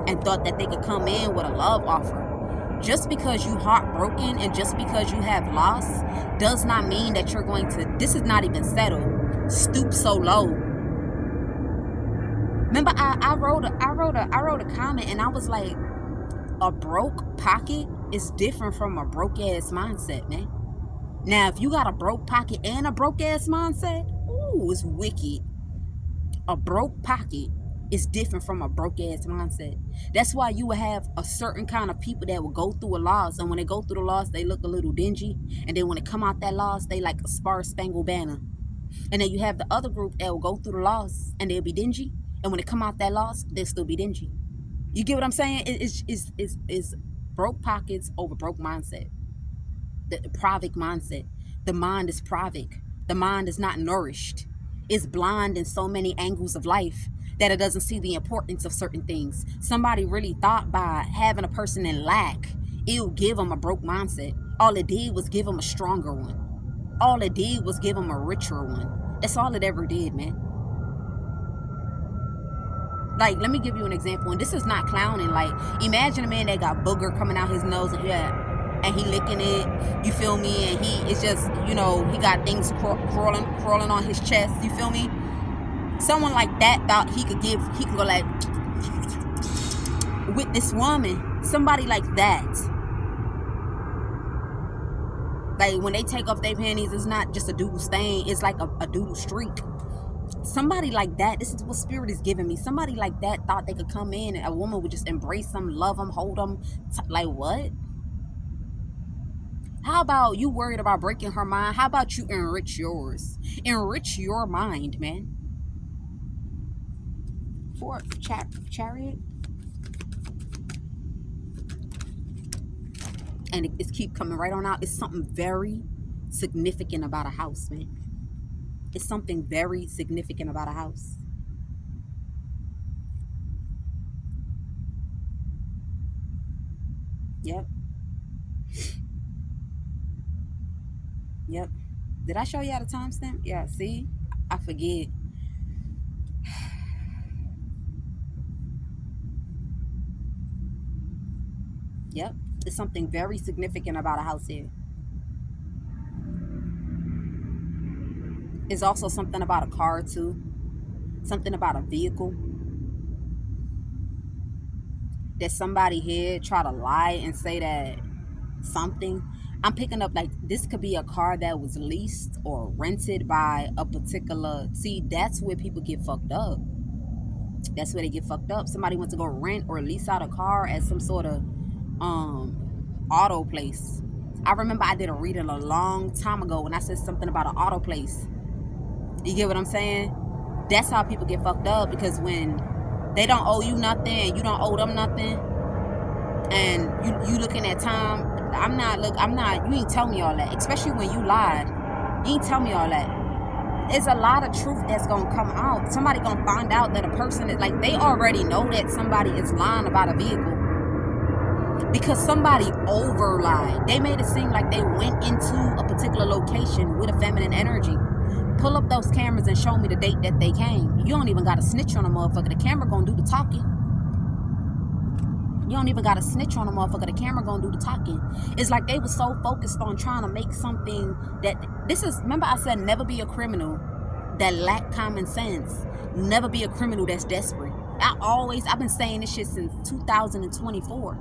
and thought that they could come in with a love offer. Just because you heartbroken and just because you have lost does not mean that you're going to, this is not even settled, stoop so low. Remember, I wrote a comment, and I was like, a broke pocket is different from a broke ass mindset, man. Now, if you got a broke pocket and a broke ass mindset, ooh, it's wicked. A broke pocket is different from a broke ass mindset. That's why you will have a certain kind of people that will go through a loss, and when they go through the loss, they look a little dingy, and then when they come out that loss, they like a star-spangled banner. And then you have the other group that will go through the loss and they'll be dingy, and when they come out that loss, they'll still be dingy. You get what I'm saying? It's broke pockets over broke mindset. The private mindset. The mind is private. The mind is not nourished. It's blind in so many angles of life that it doesn't see the importance of certain things. Somebody really thought by having a person in lack, it'll give them a broke mindset. All it did was give them a stronger one. All it did was give them a richer one. That's all it ever did, man. Like, let me give you an example, and this is not clowning. Like, imagine a man that got booger coming out his nose, and he licking it, you feel me, and he is just, he got things crawling on his chest, you feel me. Someone like that thought he could go like with this woman. Somebody like that, like, when they take off their panties, it's not just a doodle stain, it's like a doodle streak. Somebody like that, this is what spirit is giving me. Somebody like that thought they could come in and a woman would just embrace them, love them, hold them. Like, what? How about you worried about breaking her mind? How about you enrich yours? Enrich your mind, man. For Chariot. And it's keep coming right on out. It's something very significant about a house, man. It's something very significant about a house. Yep. Yep. Did I show you how to timestamp? Yeah, see? I forget. Yep. It's something very significant about a house here. It's also something about a car, too. Something about a vehicle. That somebody here try to lie and say that something. I'm picking up, like, this could be a car that was leased or rented by a particular. See, that's where people get fucked up. That's where they get fucked up. Somebody went to go rent or lease out a car at some sort of auto place. I remember I did a reading a long time ago when I said something about an auto place. You get what I'm saying? That's how people get fucked up, because when they don't owe you nothing and you don't owe them nothing, and you looking at time, you ain't tell me all that. Especially when you lied. You ain't tell me all that. it's a lot of truth that's gonna come out. Somebody gonna find out that a person is like, they already know that somebody is lying about a vehicle because somebody over lied. They made it seem like they went into a particular location with a feminine energy. Pull up those cameras and show me the date that they came. You don't even gotta snitch on a motherfucker. The camera gonna do the talking. You don't even gotta snitch on a motherfucker. The camera gonna do the talking. It's like they were so focused on trying to make something that this is. Remember, I said never be a criminal that lack common sense. Never be a criminal that's desperate. I've been saying this shit since 2024.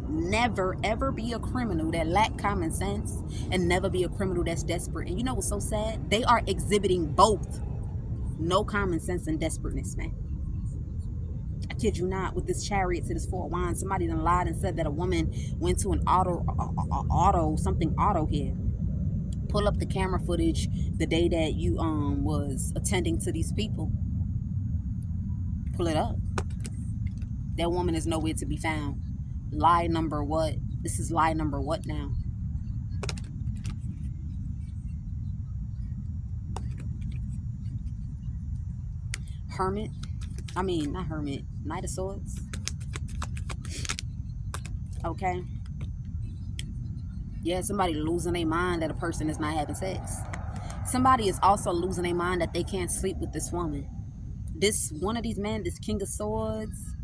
Never ever be a criminal that lack common sense, and never be a criminal that's desperate. And you know what's so sad? They are exhibiting both. No common sense and desperateness, man. I kid you not, with this chariot to this four of wands, somebody done lied and said that a woman went to an auto here. Pull up the camera footage the day that you was attending to these people. Pull it up. That woman is nowhere to be found. Lie number what? This is lie number what now? Hermit. I mean, not Hermit. Knight of Swords. Okay. Yeah, somebody losing their mind that a person is not having sex. Somebody is also losing their mind that they can't sleep with this woman. This one of these men, this King of Swords,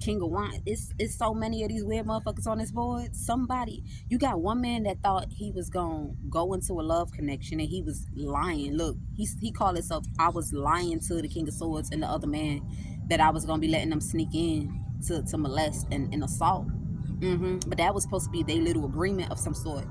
King of Wands. It's so many of these weird motherfuckers on this board. Somebody, you got one man that thought he was gonna go into a love connection and he was lying. Look, he called himself, I was lying to the King of Swords and the other man that I was gonna be letting them sneak in to molest and assault. But that was supposed to be their little agreement of some sort.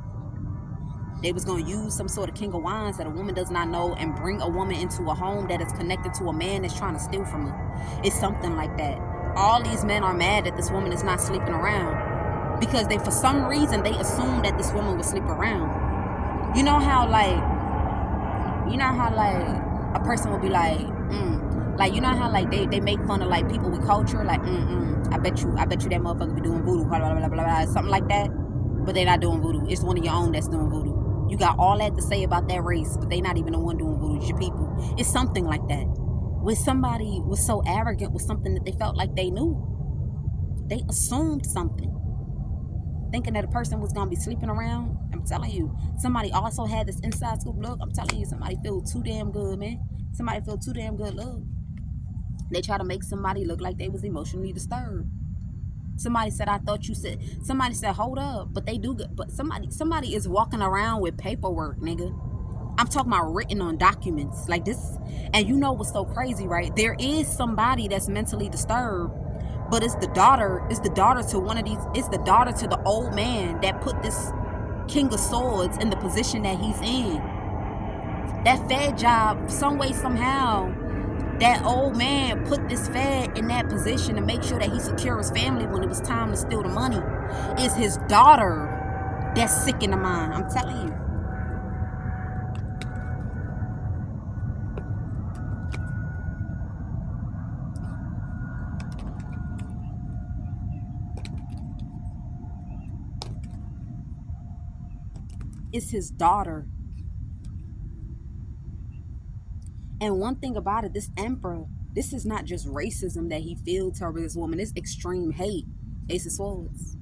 They was going to use some sort of King of Wands that a woman does not know and bring a woman into a home that is connected to a man that's trying to steal from her. It's something like that. All these men are mad that this woman is not sleeping around because they, for some reason, they assume that this woman will sleep around. You know how a person will be like, you know how like they make fun of like people with culture, like, I bet you that motherfucker be doing voodoo, blah, blah, blah, blah, blah, something like that. But they're not doing voodoo. It's one of your own that's doing voodoo. You got all that to say about that race, but they not even the one doing voodoo. It's your people. It's something like that. Where somebody was so arrogant with something that they felt like they knew. They assumed something. Thinking that a person was going to be sleeping around. I'm telling you. Somebody also had this inside scoop. Look, I'm telling you, somebody feel too damn good, man. Somebody feel too damn good. Look. They try to make somebody look like they was emotionally disturbed. Somebody said, somebody said, hold up, but they do good. But somebody is walking around with paperwork, nigga. I'm talking about written on documents like this. And you know what's so crazy, right? There is somebody that's mentally disturbed, but it's the daughter to one of these, it's the daughter to the old man that put this King of Swords in the position that he's in. That Fed job, some way, somehow, that old man put this Fed in that position to make sure that he secure his family when it was time to steal the money. It's his daughter that's sick in the mind. I'm telling you. It's his daughter. And one thing about it, this emperor, this is not just racism that he feels toward this woman. It's extreme hate. Ace of Swords.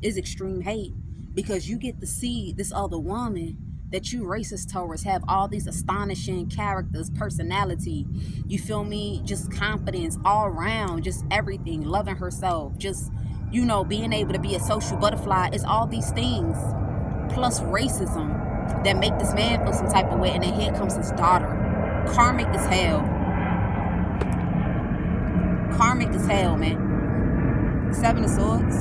It's extreme hate. Because you get to see this other woman that you racist towards have all these astonishing characters, personality. You feel me? Just confidence all around. Just everything. Loving herself. Just, you know, being able to be a social butterfly. It's all these things. Plus racism that make this man feel some type of way. And then here comes his daughter. Karmic as hell. Karmic as hell, man. Seven of Swords.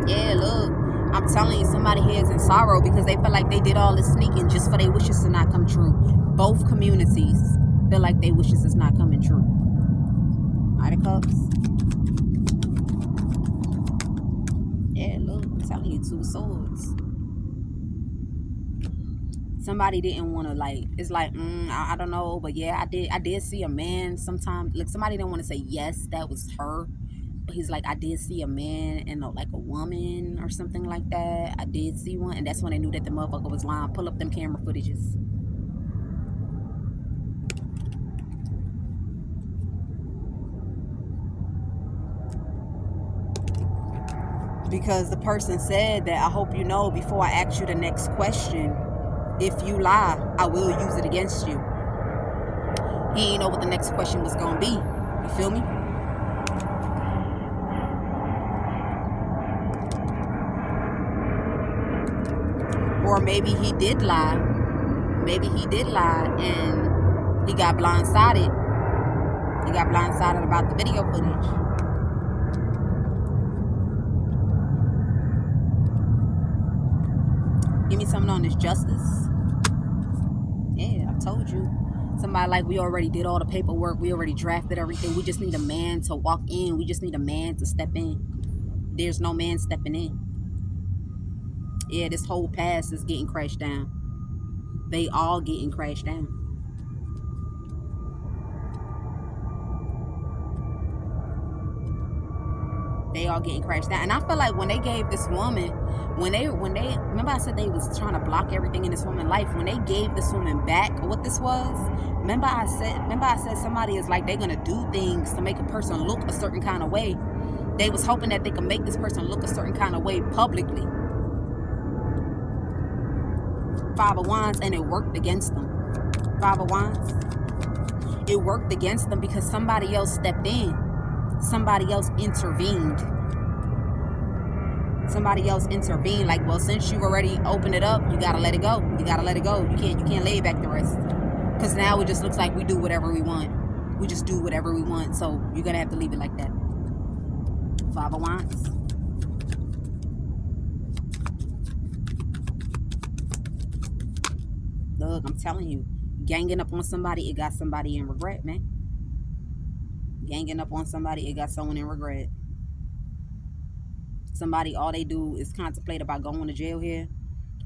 Yeah, look. I'm telling you, somebody here is in sorrow because they feel like they did all this sneaking just for their wishes to not come true. Both communities feel like their wishes is not coming true. Knight of Cups. Yeah, look. I'm telling you, Two of Swords. Somebody didn't want to, like, it's like, I don't know, but yeah, I did see a man sometimes, like, somebody didn't want to say yes, that was her, but he's like, I did see a man and like a woman or something like that. I did see one, and that's when they knew that the motherfucker was lying. Pull up them camera footages. Because the person said that, I hope you know before I ask you the next question, if you lie, I will use it against you. He ain't know what the next question was gonna be. You feel me? Or maybe he did lie. Maybe he did lie and he got blindsided. He got blindsided about the video footage. Give me something on this justice. Yeah, I told you. Somebody like, we already did all the paperwork. We already drafted everything. We just need a man to walk in. We just need a man to step in. There's no man stepping in. Yeah, this whole past is getting crashed down. They all getting crashed down. They all getting crashed down. And I feel like when they gave this woman, when they remember I said they was trying to block everything in this woman's life. When they gave this woman back what this was, remember I said somebody is like, they're gonna do things to make a person look a certain kind of way. They was hoping that they could make this person look a certain kind of way publicly. Five of Wands, and it worked against them. Five of Wands. It worked against them because somebody else stepped in. Somebody else intervened. Somebody else intervened. Like, well, since you've already opened it up, you gotta let it go. You gotta let it go. You can't lay back the rest. Because now it just looks like we do whatever we want. We just do whatever we want. So you're gonna have to leave it like that. Five of Wands. Look, I'm telling you, ganging up on somebody, it got somebody in regret, man. Ganging up on somebody, it got someone in regret. Somebody, all they do is contemplate about going to jail here,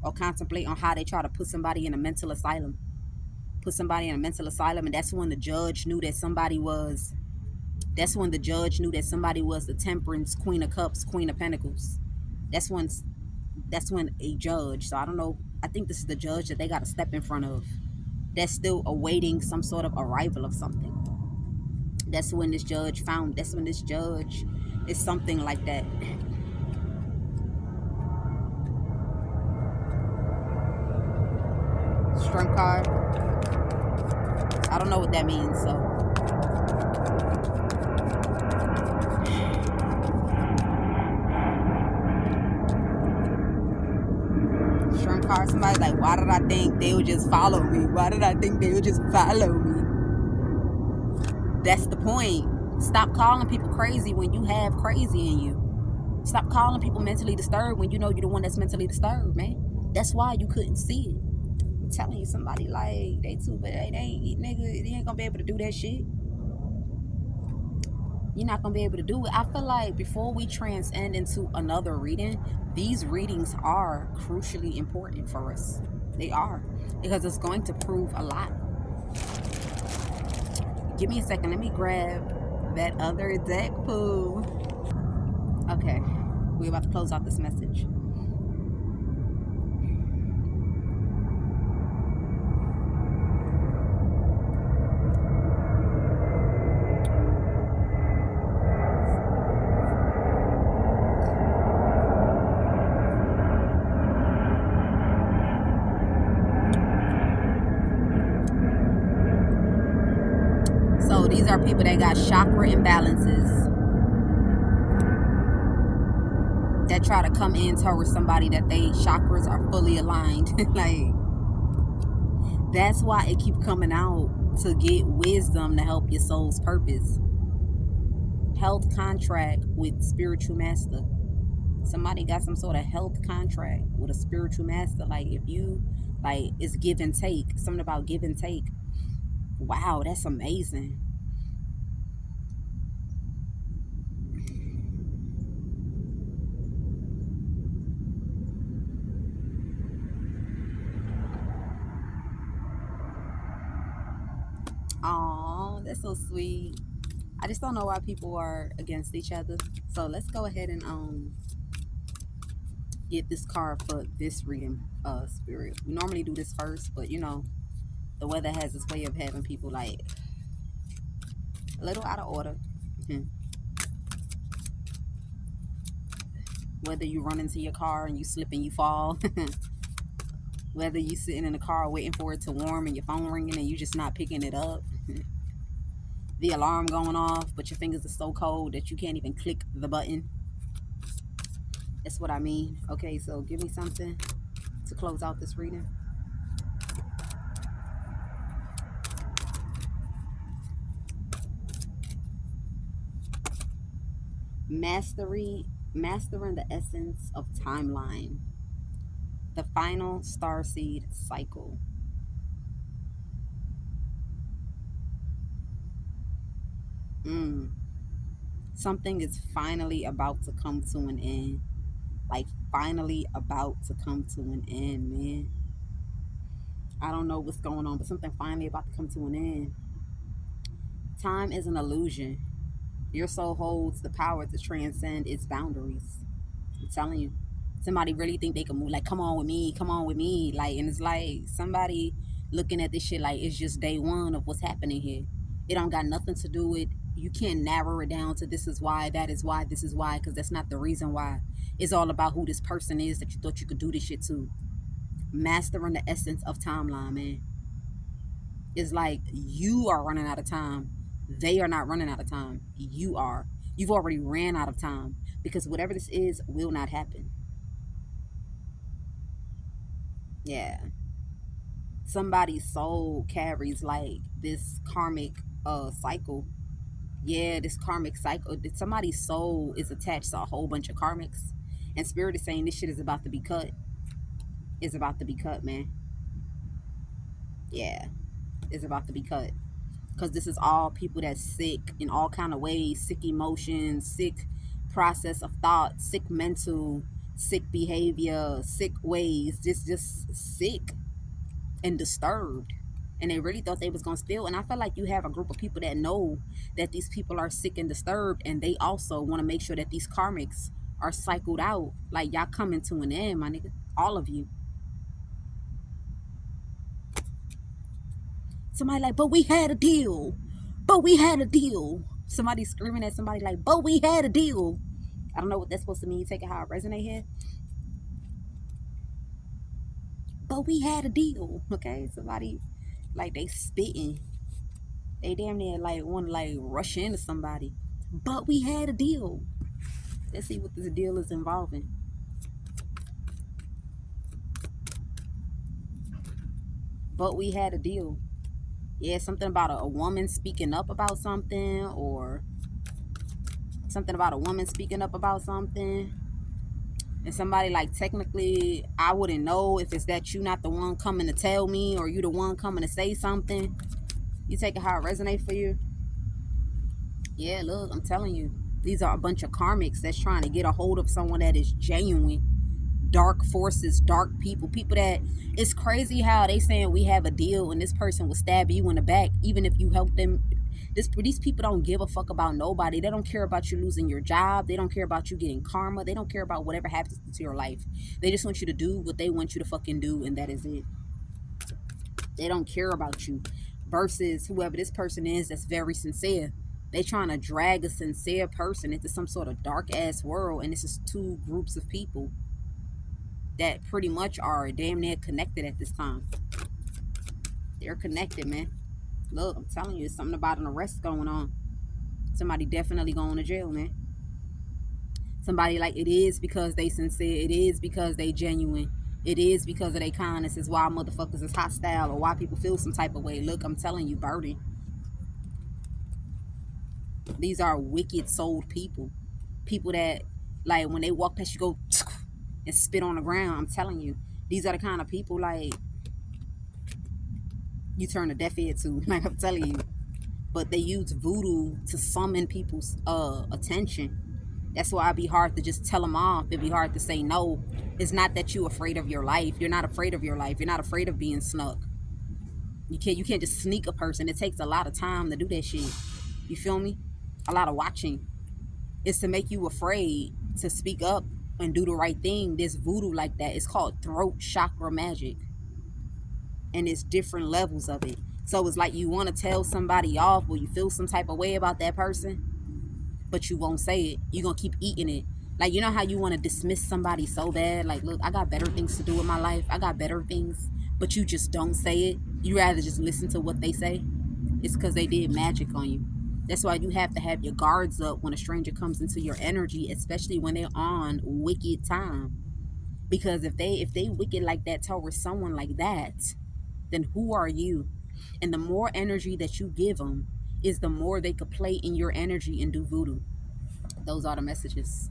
or contemplate on how they try to put somebody in a mental asylum. Put somebody in a mental asylum, and that's when the judge knew that somebody was, that's when the judge knew that somebody was the Temperance, Queen of Cups, Queen of Pentacles. That's when a judge, so I don't know, I think this is the judge that they got to step in front of. That's still awaiting some sort of arrival of something. That's when this judge is something like that. Strength card. I don't know what that means, so. Strength card. Somebody's like, why did I think they would just follow me? Why did I think they would just follow me? That's the point. Stop calling people crazy when you have crazy in you. Stop calling people mentally disturbed when you know you're the one that's mentally disturbed, man. That's why you couldn't see it. I'm telling you, somebody like, they too, but they ain't, nigga, they ain't gonna be able to do that shit. You're not gonna be able to do it. I feel like before we transcend into another reading, these readings are crucially important for us. They are, because it's going to prove a lot. Give me a second. Let me grab that other deck, poo. Okay, we're about to close out this message. So these are people that got chakra imbalances, that try to come in towards somebody that they chakras are fully aligned. Like, that's why it keep coming out, to get wisdom to help your soul's purpose. Health contract with spiritual master. Somebody got some sort of health contract with a spiritual master. Like, if you, like, it's give and take. Something about give and take. Wow, that's amazing. Aw, that's so sweet. I just don't know why people are against each other. So let's go ahead and get this card for this reading, spirit. We normally do this first, but you know, the weather has this way of having people like a little out of order. Whether you run into your car and you slip and you fall. Whether you sitting in the car waiting for it to warm and your phone ringing and you just not picking it up. The alarm going off, but your fingers are so cold that you can't even click the button. That's what I mean. Okay, so give me something to close out this reading. Mastering the essence of timeline. The final starseed cycle. Something is finally about to come to an end. Like finally about to come to an end, man. I don't know what's going on, but something finally about to come to an end. Time is an illusion. Your soul holds the power to transcend its boundaries. I'm telling you. Somebody really think they can move, like, come on with me, come on with me. Like, and it's like somebody looking at this shit like it's just day one of what's happening here. It don't got nothing to do with, you can't narrow it down to this is why, that is why, this is why, because that's not the reason why. It's all about who this person is that you thought you could do this shit to. Mastering the essence of timeline, man. It's like you are running out of time. They are not running out of time. You are. You've already ran out of time because whatever this is will not happen. Yeah. Somebody's soul carries like this karmic cycle. Yeah, this karmic cycle. Somebody's soul is attached to a whole bunch of karmics. And spirit is saying this shit is about to be cut. It's about to be cut, man. Yeah. It's about to be cut. Because this is all people that's sick in all kind of ways. Sick emotions, sick process of thought, sick mental, sick behavior, sick ways. Just sick and disturbed, and they really thought they was gonna steal. And I feel like you have a group of people that know that these people are sick and disturbed, and they also want to make sure that these karmics are cycled out. Like, y'all coming to an end, my nigga. All of you. Somebody like, but we had a deal. But we had a deal. Somebody screaming at somebody like, but we had a deal. I don't know what that's supposed to mean. Take it how I resonate here. But we had a deal. Okay? Somebody like they spitting. They damn near like want to like rush into somebody. But we had a deal. Let's see what this deal is involving. But we had a deal. Yeah, something about a woman speaking up about something, or something about a woman speaking up about something. And somebody like, technically, I wouldn't know if it's that you not the one coming to tell me, or you the one coming to say something. You take it how it resonates for you. Yeah, look, I'm telling you. These are a bunch of karmics that's trying to get a hold of someone that is genuine. Dark forces, dark people, people that, it's crazy how they saying we have a deal and this person will stab you in the back even if you help them. These people don't give a fuck about nobody. They don't care about you losing your job. They don't care about you getting karma. They don't care about whatever happens to your life. They just want you to do what they want you to fucking do, and that is it. They don't care about you. Versus whoever this person is that's very sincere. They trying to drag a sincere person into some sort of dark ass world, and this is two groups of people that pretty much are damn near connected at this time. They're connected, man. Look, I'm telling you, there's something about an arrest going on. Somebody definitely going to jail, man. Somebody like, it is because they sincere. It is because they genuine. It is because of their kindness is why motherfuckers is hostile, or why people feel some type of way. Look, I'm telling you, Birdie. These are wicked souled people. People that, like, when they walk past you, go and spit on the ground. I'm telling you. These are the kind of people, like, you turn a deaf ear to. Like, I'm telling you. But they use voodoo to summon people's attention. That's why it'd be hard to just tell them off. It'd be hard to say no. It's not that you're afraid of your life. You're not afraid of your life. You're not afraid of being snuck. You can't just sneak a person. It takes a lot of time to do that shit. You feel me? A lot of watching. It's to make you afraid to speak up and do the right thing. This voodoo like that. It's called throat chakra magic. And it's different levels of it. So it's like you want to tell somebody off, or you feel some type of way about that person, but you won't say it. You're going to keep eating it. Like, you know how you want to dismiss somebody so bad? Like, look, I got better things to do with my life. I got better things. But you just don't say it. You rather just listen to what they say. It's because they did magic on you. That's why you have to have your guards up when a stranger comes into your energy, especially when they're on wicked time. Because if they wicked like that towards someone like that, then who are you? And the more energy that you give them is the more they could play in your energy and do voodoo. Those are the messages.